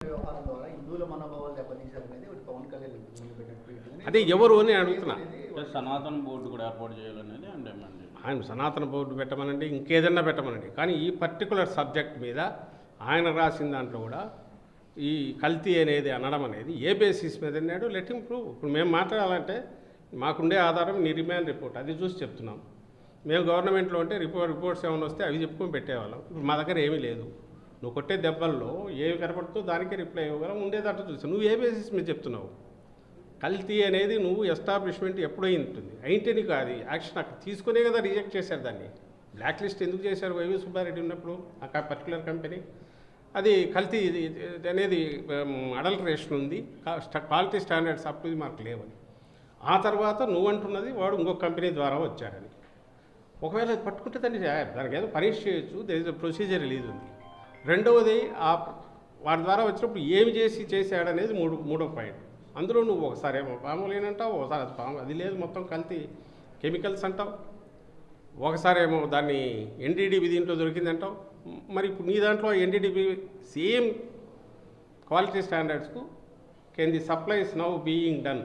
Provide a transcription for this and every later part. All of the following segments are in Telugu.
వ్యవహారం ద్వారా హిందువుల మనోభావాలు దెబ్బతీశారనేది ఒకటి పవన్ కళ్యాణ్ పెట్టిన ట్వీట్. అదే ఎవరు అని అడుగుతున్నా. సనాతన బోర్డు కూడా ఏర్పాటు చేయాలనేది డిమాండ్. ఆయన సనాతన బోర్డు పెట్టమనండి, ఇంకేదన్నా పెట్టమనండి, కానీ ఈ పర్టికులర్ సబ్జెక్ట్ మీద ఆయన రాసిన దాంట్లో కూడా ఈ కల్తీ అనేది అనడం అనేది ఏ బేసిస్ మీద అన్నాడు, లెట్ హిమ్ ప్రూవ్. ఇప్పుడు మేము మాట్లాడాలంటే మాకుండే ఆధారం నీ రిమాండ్ రిపోర్ట్, అది చూసి చెప్తున్నాం. మేము గవర్నమెంట్లో ఉంటే రిపోర్ట్స్ ఏమైనా వస్తే అవి చెప్పుకొని పెట్టేవాళ్ళం. ఇప్పుడు మా దగ్గర ఏమీ లేదు. నువ్వు కొట్టే దెబ్బల్లో ఏమి కనపడుతుందో దానికే రిప్లై ఇవ్వగలం. ఉండేదంటూ చూసావు. నువ్వు ఏ బేసిస్ మీద చెప్తున్నావు? కల్తీ అనేది నువ్వు ఎస్టాబ్లిష్మెంట్ ఎప్పుడై ఉంటుంది అయితే నీకు అది యాక్షన్ అక్కడ తీసుకునే కదా రిజెక్ట్ చేశారు. దాన్ని బ్లాక్ లిస్ట్ ఎందుకు చేశారు? వైవి సుబ్బారెడ్డి ఉన్నప్పుడు ఆ పర్టికులర్ కంపెనీ అది కల్తీ అనేది అడల్టరేషన్ ఉంది, quality standards up to the mark లేవని. ఆ తర్వాత నువ్వంటున్నది వాడు ఇంకొక కంపెనీ ద్వారా వచ్చారని. ఒకవేళ అది పట్టుకుంటే దానికి ఏదో పనిష్ చేయొచ్చు, there is a procedure release ఉంది. రెండవది వాడి ద్వారా వచ్చినప్పుడు ఏమి చేశాడనేది మూడో పాయింట్. అందులో నువ్వు ఒకసారి ఏమో పాము లేనంటావు, ఒకసారి అది పాము అది లేదు మొత్తం కల్తీ కెమికల్స్ అంటావు, ఒకసారి ఏమో దాన్ని ఎన్డీడీబీ దీంట్లో దొరికిందంటావు. మరి ఇప్పుడు నీ దాంట్లో ఎన్డీడీబీ సేమ్ క్వాలిటీ స్టాండర్డ్స్కు can the supplies now being done,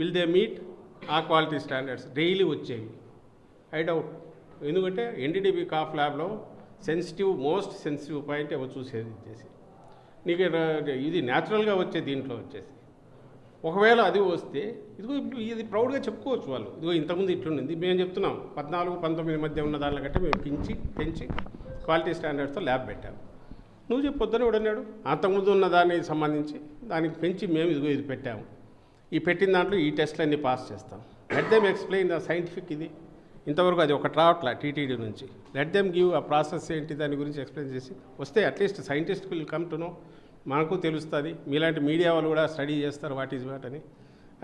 will they meet ఆ క్వాలిటీ స్టాండర్డ్స్ డైలీ వచ్చేవి? I doubt. ఎందుకంటే ఎన్డీడీబీ కాఫ్ ల్యాబ్లో మోస్ట్ సెన్సిటివ్ పాయింట్ ఏమో చూసేది చేసి నీకు ఇది న్యాచురల్గా వచ్చే దీంట్లో వచ్చేసి ఒకవేళ అది వస్తే ఇదిగో ఇది ప్రౌడ్గా చెప్పుకోవచ్చు వాళ్ళు. ఇదిగో ఇంతకుముందు ఇట్లుండింది, మేము చెప్తున్నాం 14-19 మధ్య ఉన్న దానిలో కంటే మేము పెంచి క్వాలిటీ స్టాండర్డ్స్తో ల్యాబ్ పెట్టాము. నువ్వు చెప్పొద్దని ఎవడన్నాడు? అంతకుముందు ఉన్న దానికి సంబంధించి దానికి పెంచి మేము ఇదిగో ఇది పెట్టాము, ఈ పెట్టిన దాంట్లో ఈ టెస్ట్లన్నీ పాస్ చేస్తాం. Let them explain the scientific. ఇది ఇంతవరకు అది ఒకటి రావట్లా టీటీడీ నుంచి. లెట్ దెమ్ గివ్ ఆ ప్రాసెస్ ఏంటి దాని గురించి ఎక్స్ప్లెయిన్ చేసి వస్తే at least scientist will come to know, మనకు తెలుస్తుంది. మీలాంటి మీడియా వాళ్ళు కూడా స్టడీ చేస్తారు వాట్ ఈజ్ వాట్ అని.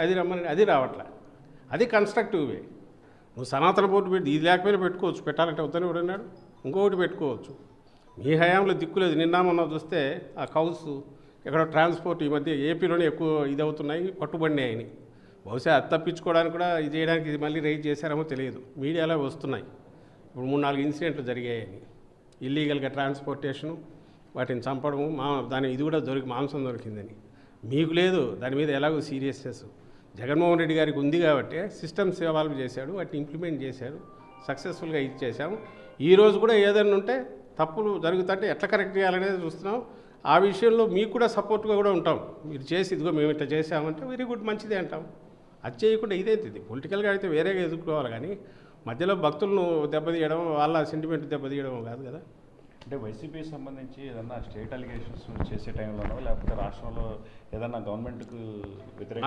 అది రమ్మని అది రావట్లా. అది కన్స్ట్రక్టివ్ వే. నువ్వు సనాతన బోర్డు పెట్టి ఇది లేకపోయినా పెట్టుకోవచ్చు, పెట్టాలంటే వద్దని ఎవడన్నాడు? ఇంకొకటి పెట్టుకోవచ్చు. మీ హయాంలో దిక్కులేదు. నిన్న మొన్న చూస్తే ఆ కౌస్ ఎక్కడో ట్రాన్స్పోర్ట్ ఈ మధ్య ఏపీలోనే ఎక్కువ ఇది అవుతున్నాయి, పట్టుబడినాయి అని. బహుశా అది తప్పించుకోవడానికి కూడా ఇది చేయడానికి ఇది మళ్ళీ రైజ్ చేశారేమో తెలియదు. మీడియాలో వస్తున్నాయి ఇప్పుడు 3-4 ఇన్సిడెంట్లు జరిగాయని. ఇల్లీగల్గా ట్రాన్స్పోర్టేషను, వాటిని చంపడము, దాని ఇది కూడా మాంసం దొరికిందని. మీకు లేదు దాని మీద ఎలాగో సీరియస్నెస్. జగన్మోహన్ రెడ్డి గారికి ఉంది కాబట్టి సిస్టమ్స్ ఎవాల్వ్ చేశాడు, వాటిని ఇంప్లిమెంట్ చేశాడు, సక్సెస్ఫుల్గా ఇచ్చేసాము. ఈరోజు కూడా ఏదైనా ఉంటే తప్పులు జరుగుతుంటే ఎట్లా కరెక్ట్ చేయాలనేది చూస్తున్నాం. ఆ విషయంలో మీకు కూడా సపోర్ట్గా కూడా ఉంటాం. మీరు చేసి ఇదిగో మేము ఇట్లా చేసామంటే వెరీ గుడ్, మంచిదే అంటాం. అది చేయకుండా ఇదేంటిది పొలిటికల్గా అయితే వేరేగా ఎదుర్కోవాలి, కానీ మధ్యలో భక్తులను దెబ్బతీయడం, వాళ్ళ సెంటిమెంట్ దెబ్బతీయడం కాదు కదా. అంటే వైసీపీకి సంబంధించి ఏదన్నా స్టేట్ అలిగేషన్స్ చేసే టైంలోనో లేకపోతే రాష్ట్రంలో ఏదన్నా గవర్నమెంట్కు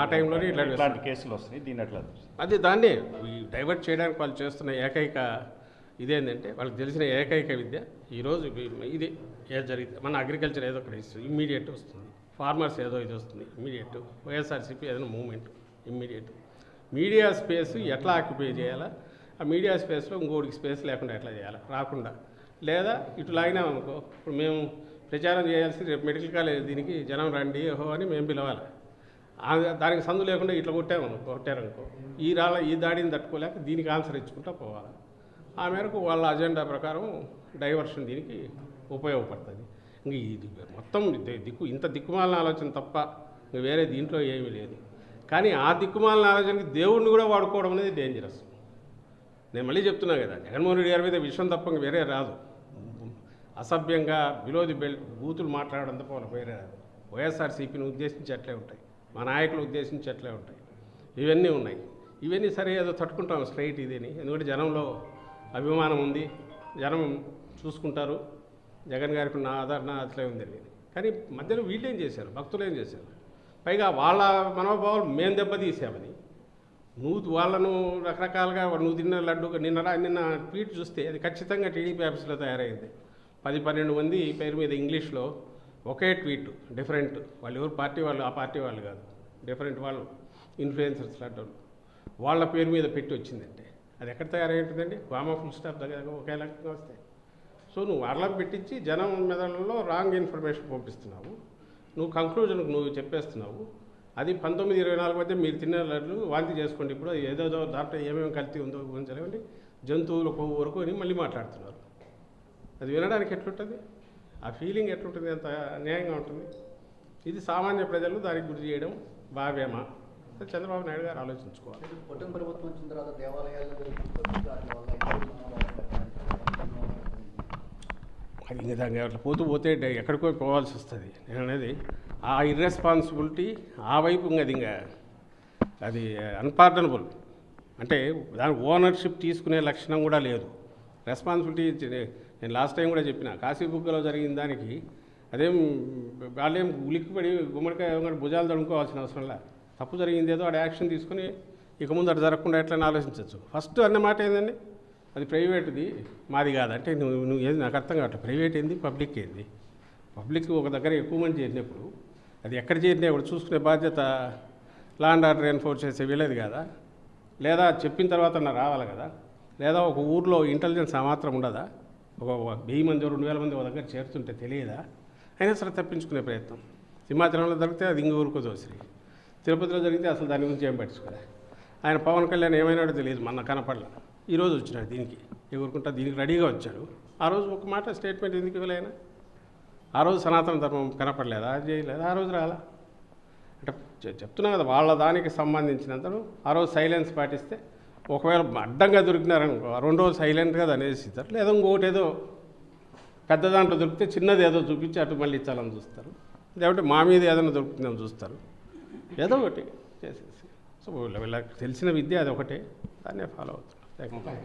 ఆ టైంలోనే ఇట్లాంటి కేసులు వస్తున్నాయి. దీని ఎట్లా అది దాన్నే డైవర్ట్ చేయడానికి వాళ్ళు చేస్తున్న ఏకైక ఇదేంటంటే వాళ్ళకి తెలిసిన ఏకైక విద్య ఈరోజు ఇది ఏదో జరిగింది. మన అగ్రికల్చర్ ఏదో ఒకటి ఇస్తుంది, ఇమ్మీడియట్ వస్తుంది. ఫార్మర్స్ ఏదో ఇది వస్తుంది, ఇమ్మీడియట్. వైఎస్ఆర్సీపీ ఏదైనా మూవ్మెంట్ ఇమ్మీడియట్. మీడియా స్పేస్ ఎట్లా ఆక్యుపై చేయాలా, ఆ మీడియా స్పేస్లో ఇంకోటికి స్పేస్ లేకుండా ఎట్లా చేయాలా, రాకుండా. లేదా ఇటు లాగినామనుకో, ఇప్పుడు మేము ప్రచారం చేయాల్సి రేపు మెడికల్ కాలేజ్ దీనికి జనం రండి ఓహో అని మేము పిలవాలి. దానికి సందు లేకుండా ఇట్లా కొట్టారనుకో, ఈ దాడిని తట్టుకోలేక దీనికి ఆన్సర్ ఇచ్చుకుంటూ పోవాలి. ఆ మేరకు వాళ్ళ అజెండా ప్రకారం డైవర్షన్ దీనికి ఉపయోగపడుతుంది. ఇంక ఇది మొత్తం ఇంత దిక్కుమాలిన ఆలోచన తప్ప ఇంక వేరే దీంట్లో ఏమీ లేదు. కానీ ఆ దిక్కుమాలిన ఆలోచనకి దేవుడిని కూడా వాడుకోవడం అనేది డేంజరస్. నేను మళ్ళీ చెప్తున్నా కదా, జగన్మోహన్ రెడ్డి గారి మీద విషయం తప్ప ఇంక వేరే రాదు. అసభ్యంగా బిలో ది బెల్ట్ బూతులు మాట్లాడడం తప్ప వాళ్ళకి వేరే రాదు. వైఎస్ఆర్సీపీని ఉద్దేశించి అట్లే ఉంటాయి, మా నాయకులు ఉద్దేశించి అట్లే ఉంటాయి. ఇవన్నీ ఉన్నాయి. ఇవన్నీ సరే ఏదో తట్టుకుంటాం స్ట్రైట్ ఇదేని. ఎందుకంటే జనంలో అభిమానం ఉంది, జనం చూసుకుంటారు. జగన్ గారికి ఉన్న ఆదరణ అట్లే ఉంది. కానీ మధ్యలో వీళ్ళు ఏం చేశారు, భక్తులు ఏం చేశారు? పైగా వాళ్ళ మనోభావాలు మేము దెబ్బతీసామని నువ్వు వాళ్ళను రకరకాలుగా నువ్వు తిన్న లడ్డు నిన్న ట్వీట్ చూస్తే అది ఖచ్చితంగా టీడీపీ ఆఫీస్లో తయారైంది. 10-12 మంది పేరు మీద ఇంగ్లీష్లో ఒకే ట్వీట్, డిఫరెంట్. వాళ్ళు ఎవరు పార్టీ వాళ్ళు, ఆ పార్టీ వాళ్ళు కాదు, డిఫరెంట్ వాళ్ళు, ఇన్ఫ్లుయెన్సర్స్ లాంటి వాళ్ళ పేరు మీద పెట్టి వచ్చిందంటే అది ఎక్కడ తయారై ఉంటుందండి? వామా ఫుల్ స్టాప్ దగ్గర ఒకే రకంగా వస్తాయి. సో నువ్వు వాళ్ళకి పెట్టించి జనం మెదళ్ళలో రాంగ్ ఇన్ఫర్మేషన్ పంపిస్తున్నావు. నువ్వు కంక్లూజన్కు నువ్వు చెప్పేస్తున్నావు. అది 19-24 మధ్య మీరు తిన్న లడ్లు వాంతి చేసుకోండి, ఇప్పుడు ఏదేదో దాంట్లో ఏమేమి కల్తీ ఉందో గురించలేమండి, జంతువుల కొవ్వు వరకు అని మళ్ళీ మాట్లాడుతున్నారు. అది వినడానికి ఎట్లుంటుంది? ఆ ఫీలింగ్ ఎట్లుంటుంది, ఎంత అన్యాయంగా ఉంటుంది. ఇది సామాన్య ప్రజలు దానికి గురి చేయడం భావ్యమా? చంద్రబాబు నాయుడు గారు ఆలోచించుకోవాలి. కుటుంబ ప్రభుత్వం వచ్చిన తర్వాత దేవాలయాల్లో జరుగుతున్న అది ఇంకా దానికి అట్లా పోతే ఎక్కడికో పోవాల్సి వస్తుంది. నేను అనేది ఆ ఇర్రెస్పాన్సిబిలిటీ ఆ వైపు ఇంకా అది అన్పార్డనబుల్. అంటే దాని ఓనర్షిప్ తీసుకునే లక్షణం కూడా లేదు. రెస్పాన్సిబిలిటీ నేను లాస్ట్ టైం కూడా చెప్పిన, కాశీబుగ్గలో జరిగిన దానికి అదేం వాళ్ళేం ఉలిక్కిపడి గుమ్మడికాయ భుజాలు తడుముకోవాల్సిన అవసరం లేదు. తప్పు జరిగింది ఏదో ఆడ యాక్షన్ తీసుకుని ఇక ముందు అటు జరగకుండా ఎట్లని ఆలోచించవచ్చు. ఫస్ట్ అన్న మాట ఏందండి, అది ప్రైవేట్ది మాది కాదంటే నువ్వు ఏది నాకు అర్థం కావట్లేదు. ప్రైవేట్ ఏంది, పబ్లిక్ ఏంది? పబ్లిక్ ఒక దగ్గర ఎక్కువ మంది చేరినప్పుడు అది ఎక్కడ చేరినా కూడా చూసుకునే బాధ్యత లా అండ్ ఆర్డర్ ఎన్ఫోర్స్ చేసే వీళ్ళది కదా, లేదా చెప్పిన తర్వాత రావాలి కదా, లేదా ఒక ఊర్లో ఇంటెలిజెన్స్ ఆ మాత్రం ఉండదా? ఒక 1000 మంది 2000 మంది ఒక దగ్గర చేరుతుంటే తెలియదా? అయినా సరే తప్పించుకునే ప్రయత్నం. సింహాచలంలో జరిగితే అది ఇంక ఊరుకో దోసిరి, తిరుపతిలో జరిగితే అసలు దాని గురించి ఏం పట్టించుకోలే. ఆయన పవన్ కళ్యాణ్ ఏమైనాడో తెలియదు, మొన్న కనపడలే. ఈరోజు వచ్చినాడు దీనికి ఎగురుకుంటా, దీనికి రెడీగా వచ్చాడు. ఆ రోజు ఒక మాట స్టేట్మెంట్ ఎందుకు ఇవ్వలేనా? ఆ రోజు సనాతన ధర్మం కనపడలేదా, అది చేయలేదా? ఆ రోజు రాలా అంటే చెప్తున్నా కదా, వాళ్ళ దానికి సంబంధించినంతను ఆ రోజు సైలెన్స్ పాటిస్తే ఒకవేళ అడ్డంగా దొరికినారనుకో, 2 రోజులు సైలెంట్గా దాన్ని వేసిస్తారు. లేదా ఇంకోటి ఏదో పెద్ద దాంట్లో దొరికితే చిన్నది ఏదో చూపించి అటు మళ్ళీ ఇచ్చాలని చూస్తారు. లేకపోతే మా మీద ఏదైనా దొరుకుతుందని చూస్తారు. ఏదో ఒకటి చేసేసి. సో వీళ్ళకి తెలిసిన విద్య అది ఒకటే, దాన్నే ఫాలో అవుతున్నారు.